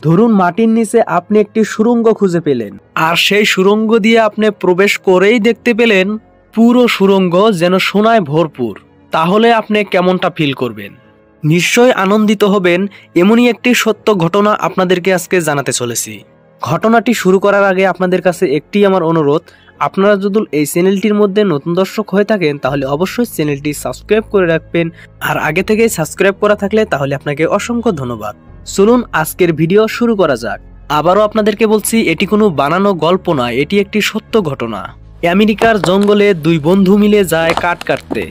ধরুন মাটির নিচে আপনি একটি সুড়ঙ্গ খুঁজে পেলেন, আর সেই সুড়ঙ্গ দিয়ে আপনি প্রবেশ করেই দেখতে পেলেন পুরো সুড়ঙ্গ যেন সোনায় ভরপুর। তাহলে আপনি কেমনটা ফিল করবেন? নিশ্চয়ই আনন্দিত হবেন। এমনই একটি সত্য ঘটনা আপনাদেরকে আজকে জানাতে চলেছি। ঘটনাটি শুরু করার আগে আপনাদের কাছে একটি আমার অনুরোধ, আপনারা যদি এই চ্যানেলটির মধ্যে নতুন দর্শক হয়ে থাকেন তাহলে অবশ্যই চ্যানেলটি সাবস্ক্রাইব করে রাখবেন, আর আগে থেকেই সাবস্ক্রাইব করা থাকলে তাহলে আপনাকে অসংখ্য ধন্যবাদ। চলুন আজকের ভিডিও শুরু করা যাক। আবারও আপনাদেরকে বলছি, এটি কোনো বানানো গল্প নয়, এটি একটি সত্য ঘটনা। আমেরিকার জঙ্গলে দুই বন্ধু মিলে যায় কাঠ কাটতে।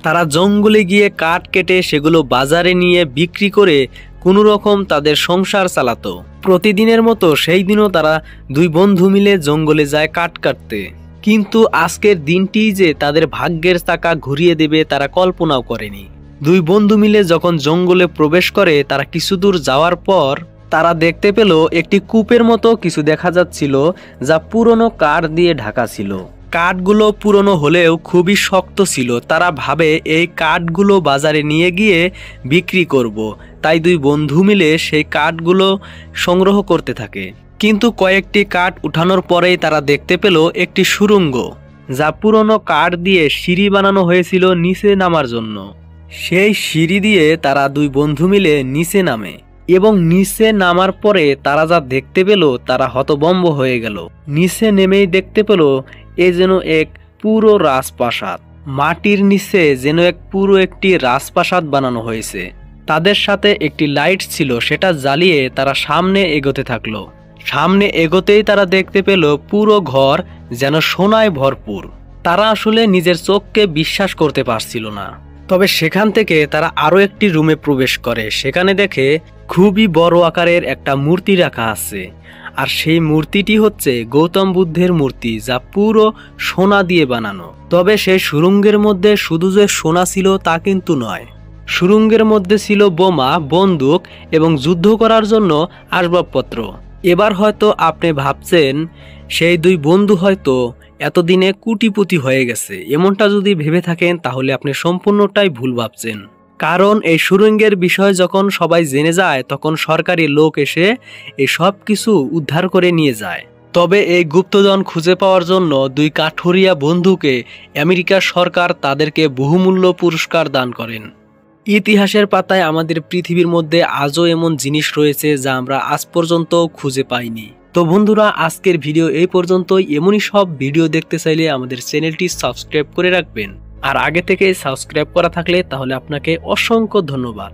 তারা জঙ্গলে গিয়ে কাঠ কেটে সেগুলো বাজারে নিয়ে বিক্রি করে কোনো রকম তাদের সংসার চালাতো। প্রতিদিনের মতো সেই দিনও তারা দুই বন্ধু মিলে জঙ্গলে যায় কাঠ কাটতে। কিন্তু আজকের দিনটি যে তাদের ভাগ্যের চাকা ঘুরিয়ে দেবে তারা কল্পনাও করেনি। দুই বন্ধু মিলে যখন জঙ্গলে প্রবেশ করে, তারা কিছু দূর যাওয়ার পর তারা দেখতে পেল একটি কূপের মতো কিছু দেখা যাচ্ছিল, যা পুরনো কাঠ দিয়ে ঢাকা ছিল। কাঠগুলো পুরনো হলেও খুবই শক্ত ছিল। তারা ভাবে এই কাঠগুলো বাজারে নিয়ে গিয়ে বিক্রি করব। তাই দুই বন্ধু মিলে সেই কাঠগুলো সংগ্রহ করতে থাকে। কিন্তু কয়েকটি কাঠ উঠানোর পরেই তারা দেখতে পেল একটি সুড়ঙ্গ, যা পুরনো কাঠ দিয়ে সিঁড়ি বানানো হয়েছিল নিচে নামার জন্য। সেই সিঁড়ি দিয়ে তারা দুই বন্ধু মিলে নিচে নামে, এবং নিচে নামার পরে তারা যা দেখতে পেল তারা হতভম্ব হয়ে গেল। নিচে নেমেই দেখতে পেল এ যেন এক পুরো রাজপ্রাসাদ। মাটির নিচে যেন পুরো একটি রাজপ্রাসাদ বানানো হয়েছে। তাদের সাথে একটি লাইট ছিল, সেটা জ্বালিয়ে তারা সামনে এগোতে থাকলো। সামনে এগোতেই তারা দেখতে পেল পুরো ঘর যেন সোনায় ভরপুর। তারা আসলে নিজের চোখকে বিশ্বাস করতে পারছিল না। তবে সেখান থেকে তারা আরো একটি রুমে প্রবেশ করে। সেখানে দেখে খুবই বড় আকারের একটা মূর্তি রাখা আছে, আর সেই মূর্তিটি হচ্ছে গৌতম বুদ্ধের মূর্তি, যা পুরো সোনা দিয়ে বানানো। তবে সেই সুড়ঙ্গের মধ্যে শুধু যে সোনা ছিল তা কিন্তু নয়। সুড়ঙ্গের মধ্যে ছিল বোমা, বন্দুক এবং যুদ্ধ করার জন্য আসবাবপত্র। এবার হয়তো আপনি ভাবছেন সেই দুই বন্ধু হয়তো এতদিনে কোটিপতি হয়ে গেছে। এমনটা যদি ভেবে থাকেন তাহলে আপনি সম্পূর্ণটাই ভুল ভাবছেন। কারণ এই সুড়ঙ্গের বিষয় যখন সবাই জেনে যায়, তখন সরকারি লোক এসে এই সব কিছু উদ্ধার করে নিয়ে যায়। তবে এই গুপ্তধন খুঁজে পাওয়ার জন্য দুই কাঠুরিয়া বন্ধুকে আমেরিকার সরকার তাদেরকে বহুমূল্য পুরস্কার দান করেন। ইতিহাসের পাতায় আমাদের পৃথিবীর মধ্যে আজও এমন জিনিস রয়েছে যা আমরা আজ পর্যন্ত খুঁজে পাইনি। তো বন্ধুরা, আজকের ভিডিও এই পর্যন্তই। এমনই সব ভিডিও দেখতে চাইলে আমাদের চ্যানেলটি সাবস্ক্রাইব করে রাখবেন, আর আগে থেকে সাবস্ক্রাইব করা থাকলে তাহলে আপনাকে অসংখ্য ধন্যবাদ।